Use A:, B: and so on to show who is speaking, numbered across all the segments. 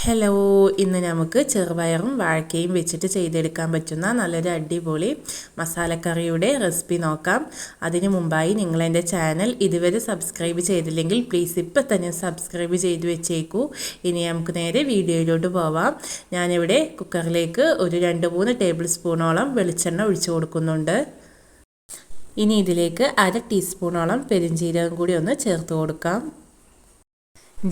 A: Hello, ഇന്ന് നമുക്ക് ചെറുപയറും വാഴക്കയും വെച്ചിട്ട് ചെയ്തെടുക്കാൻ പറ്റുന്ന നല്ലൊരു അടിപൊളി മസാലക്കറിയുടെ റെസിപ്പി നോക്കാം. അതിനു മുമ്പായി നിങ്ങൾ എൻ്റെ ചാനൽ ഇതുവരെ സബ്സ്ക്രൈബ് ചെയ്തില്ലെങ്കിൽ പ്ലീസ് ഇപ്പം തന്നെ സബ്സ്ക്രൈബ് ചെയ്ത് വെച്ചേക്കൂ. ഇനി നമുക്ക് നേരെ വീഡിയോയിലോട്ട് പോവാം. ഞാനിവിടെ കുക്കറിലേക്ക് ഒരു 2-3 ടേബിൾ സ്പൂണോളം വെളിച്ചെണ്ണ ഒഴിച്ചു കൊടുക്കുന്നുണ്ട്. ഇനി ഇതിലേക്ക് 1/2 ടീസ്പൂണോളം പെരുംജീരകം കൂടി ഒന്ന് ചേർത്ത് കൊടുക്കാം.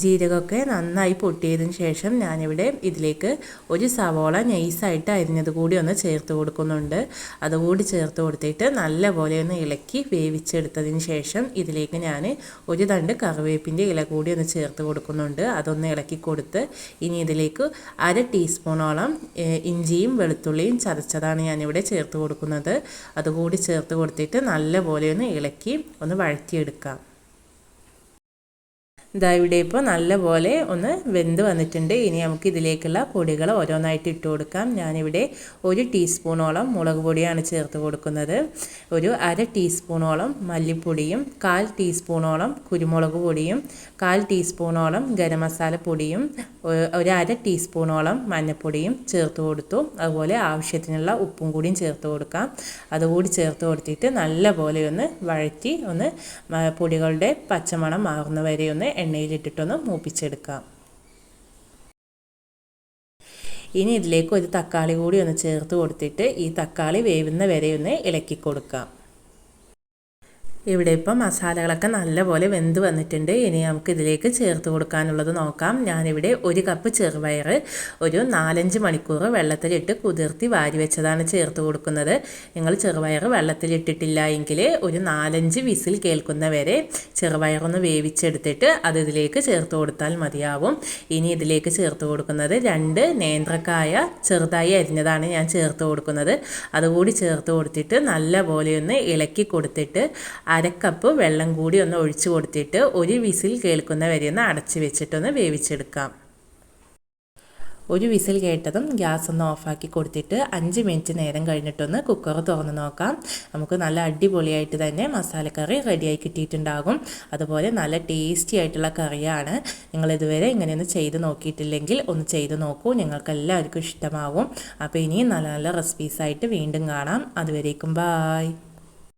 A: ജീരകമൊക്കെ നന്നായി പൊട്ടിയതിന് ശേഷം ഞാനിവിടെ ഇതിലേക്ക് ഒരു സവോള നൈസായിട്ട് അരിഞ്ഞത് കൂടി ഒന്ന് ചേർത്ത് കൊടുക്കുന്നുണ്ട്. അതുകൂടി ചേർത്ത് കൊടുത്തിട്ട് നല്ലപോലെ ഒന്ന് ഇളക്കി വേവിച്ചെടുത്തതിന് ശേഷം ഇതിലേക്ക് ഞാൻ ഒരു തണ്ട് കറിവേപ്പിൻ്റെ ഇല കൂടി ഒന്ന് ചേർത്ത് കൊടുക്കുന്നുണ്ട്. അതൊന്ന് ഇളക്കി കൊടുത്ത് ഇനി ഇതിലേക്ക് 1/2 ടീസ്പൂണോളം ഇഞ്ചിയും വെളുത്തുള്ളിയും ചതച്ചതാണ് ഞാനിവിടെ ചേർത്ത് കൊടുക്കുന്നത്. അതുകൂടി ചേർത്ത് കൊടുത്തിട്ട് നല്ലപോലെ ഒന്ന് ഇളക്കി ഒന്ന് വഴറ്റിയെടുക്കാം. ഇതാ ഇവിടെ ഇപ്പോൾ നല്ലപോലെ ഒന്ന് വെന്ത് വന്നിട്ടുണ്ട്. ഇനി നമുക്ക് ഇതിലേക്കുള്ള പൊടികൾ ഓരോന്നായിട്ട് ഇട്ട് കൊടുക്കാം. ഞാനിവിടെ 1 ടീസ്പൂണോളം മുളക് പൊടിയാണ് ചേർത്ത് കൊടുക്കുന്നത്. ഒരു 1/2 ടീസ്പൂണോളം മല്ലിപ്പൊടിയും 1/4 ടീസ്പൂണോളം കുരുമുളക് പൊടിയും 1/4 ടീസ്പൂണോളം ഗരം മസാല പൊടിയും ഒരു 1/2 ടീസ്പൂണോളം മഞ്ഞൾപ്പൊടിയും ചേർത്ത് കൊടുത്തു. അതുപോലെ ആവശ്യത്തിനുള്ള ഉപ്പും കൂടിയും ചേർത്ത് കൊടുക്കാം. അതുകൂടി ചേർത്ത് കൊടുത്തിട്ട് നല്ലപോലെ ഒന്ന് വഴറ്റി ഒന്ന് പൊടികളുടെ പച്ചമണം മാറുന്നവരെ ഒന്ന് എണ്ണയിലിട്ടിട്ടൊന്ന് മൂപ്പിച്ചെടുക്കാം. ഇനി ഇതിലേക്ക് ഒരു തക്കാളി കൂടി ഒന്ന് ചേർത്ത് കൊടുത്തിട്ട് ഈ തക്കാളി വേവുന്ന വരെ ഒന്ന് ഇളക്കി കൊടുക്കാം. ഇവിടെ ഇപ്പം മസാലകളൊക്കെ നല്ലപോലെ വെന്ത് വന്നിട്ടുണ്ട്. ഇനി നമുക്ക് ഇതിലേക്ക് ചേർത്ത് കൊടുക്കാനുള്ളത് നോക്കാം. ഞാനിവിടെ 1 കപ്പ് ചെറുപയർ ഒരു 4-5 മണിക്കൂർ വെള്ളത്തിലിട്ട് കുതിർത്തി വാരി വെച്ചതാണ് ചേർത്ത് കൊടുക്കുന്നത്. നിങ്ങൾ ചെറുപയർ വെള്ളത്തിലിട്ടിട്ടില്ല എങ്കിൽ ഒരു 4-5 വിസിൽ കേൾക്കുന്ന വരെ ചെറുപയറൊന്ന് വേവിച്ചെടുത്തിട്ട് അത് ഇതിലേക്ക് ചേർത്ത് കൊടുത്താൽ മതിയാവും. ഇനി ഇതിലേക്ക് ചേർത്ത് കൊടുക്കുന്നത് 2 നേന്ത്രക്കായ ചെറുതായി അരിഞ്ഞതാണ് ഞാൻ ചേർത്ത് കൊടുക്കുന്നത്. അതുകൂടി ചേർത്ത് കൊടുത്തിട്ട് നല്ലപോലെ ഒന്ന് ഇളക്കി കൊടുത്തിട്ട് 1/2 കപ്പ് വെള്ളം കൂടി ഒന്ന് ഒഴിച്ചു കൊടുത്തിട്ട് ഒരു വിസിൽ കേൾക്കുന്ന വരെ ഒന്ന് അടച്ചു വെച്ചിട്ടൊന്ന് വേവിച്ചെടുക്കാം. ഒരു വിസിൽ കേട്ടതും ഗ്യാസ് ഒന്ന് ഓഫാക്കി കൊടുത്തിട്ട് 5 മിനിറ്റ് നേരം കഴിഞ്ഞിട്ടൊന്ന് കുക്കർ തുറന്ന് നോക്കാം. നമുക്ക് നല്ല അടിപൊളിയായിട്ട് തന്നെ മസാലക്കറി റെഡിയായി കിട്ടിയിട്ടുണ്ടാകും. അതുപോലെ നല്ല ടേസ്റ്റി ആയിട്ടുള്ള കറിയാണ്. നിങ്ങളിതുവരെ ഇങ്ങനെയൊന്ന് ചെയ്ത് നോക്കിയിട്ടില്ലെങ്കിൽ ഒന്ന് ചെയ്ത് നോക്കൂ. നിങ്ങൾക്ക് എല്ലാവർക്കും ഇഷ്ടമാവും. അപ്പോൾ ഇനിയും നല്ല നല്ല റെസിപ്പീസായിട്ട് വീണ്ടും കാണാം. അതുവരേക്കും ബായ്.